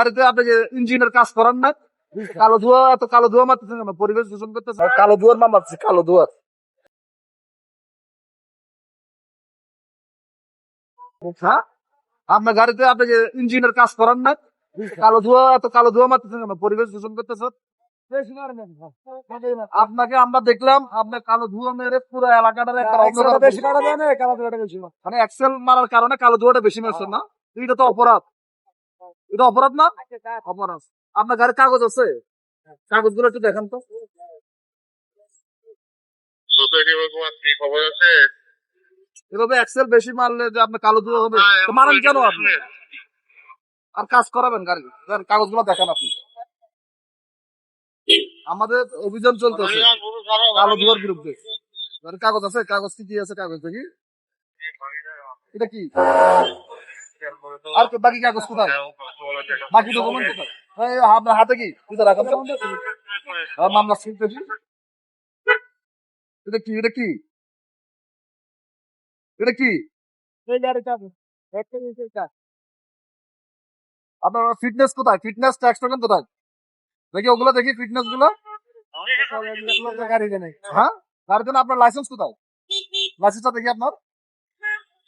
গাড়িতে আপনি যে ইঞ্জিনের কাজ করান না, কালো ধোঁয়া মারতেছেন কেন? পরিবেশ দূষণ করতেছে। কালো ধোঁয়ার নাম আছে, কালো ধোঁয়া। হ্যাঁ, আপনার গাড়িতে আপনি যে ইঞ্জিনের কাজ করান না, কালো ধোঁয়া মারতেছেন কেন? পরিবেশ দূষণ করতেছে। আপনাকে আমরা দেখলাম, আপনার কালো ধোঁয়া মেরে পুরো এলাকাটার একটা অন্ধকার বেশি মারা যায় না, কালো ধোঁয়াটা বেশি মানে এক্সেল মারার কারণে কালো ধোঁয়াটা বেশি মারছেন না? এটা তো অপরাধ, এটা অপরাধ না? অপরাধ। আপনার গাড়ির কাগজ আছে? কাগজগুলো একটু দেখান তো। সোসাইটি কি খবর আছে? এভাবে এক্সেল বেশি মারলে যে আপনার কালো ধোঁয়া হবে, তো মারেন কেন আপনি? আর কাজ করাবেন গাড়ির কাগজগুলো দেখান আপনি। আমাদের অভিযান চলতেছে কালো ধোঁয়ার বিরুদ্ধে। গাড়ির কাগজ আছে? কাগজ কি আছে? কাগজ দেখি, এটা কি? আর বাকি কাগজ কোথায়? বাকি ডকুমেন্ট কোথায়? আপনার হাতে কি কোথায় রাখেন? মামলা শুনতেছি। এটা কি? এটা কি? এটা কি? আপনার ফিটনেস কোথায়? ফিটনেস ট্যাক্স টোকেন কোথায়? দেখি ওগুলো, দেখি ফিটনেস গুলো। হ্যাঁ, গাড়ির জন্য আপনার লাইসেন্স কোথায়? লাইসেন্সটা দেখি আপনার,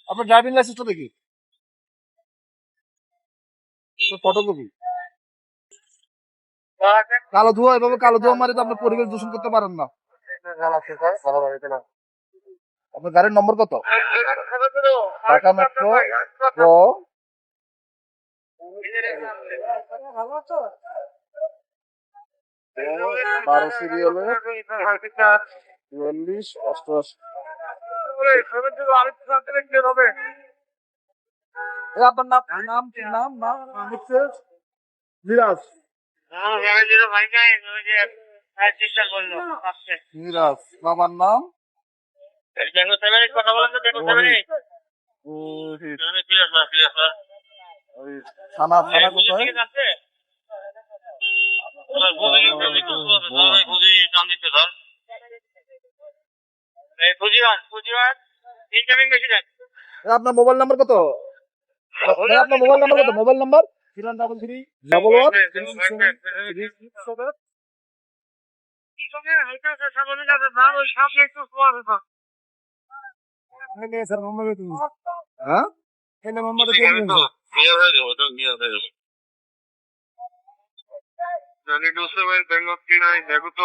আপনার ড্রাইভিং লাইসেন্সটা দেখি, ফটোকপি। কালো ধোঁয়া, এভাবে কালো ধোঁয়া মারি তো আপনার পরিবেশ দূষণ করতে পারেন না। আপনার গাড়ির নম্বর কত? ঢাকা মেট্রো গ 12 সিরিয়ালে 44 88। আপনার নাম নাম কি? নাম নাম হচ্ছে মিরাজ। মিরাজ বাবার নাম কথা বলেন তো, দেখো থানা থানা কোথায়? আপনার মোবাইল নাম্বার কত? আপনার মোবাইল নাম্বার কত? Mobile number 333। হ্যাঁ, দেখো তো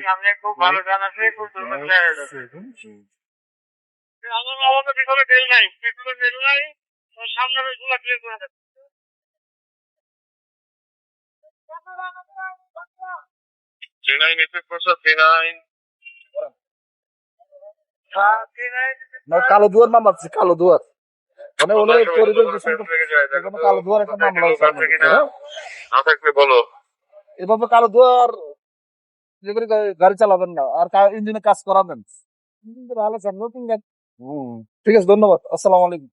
সামনে খুব ভালো গান আছে, খুব সুন্দর আমার পিছনে তেল নাই, পেট্রোলের তেল নাই, সামনের গুলা ক্লিয়ার করে দেবে। কালো ধোয়ার নাম আছে, কালো ধোয়ার মানে ওদের পরিবেশ দূষণ কালো ধোয়ার একটা মামলা আছে। না থাকলে বলো। এভাবে কালো ধোয়ার যে করে গাড়ি চালাবেন না, আর ইঞ্জিনে কাজ করাবেন। ইঞ্জিন ভালো চান, নতুন গাড়ি। ঠিক আছে, ধন্যবাদ। আসসালামু আলাইকুম।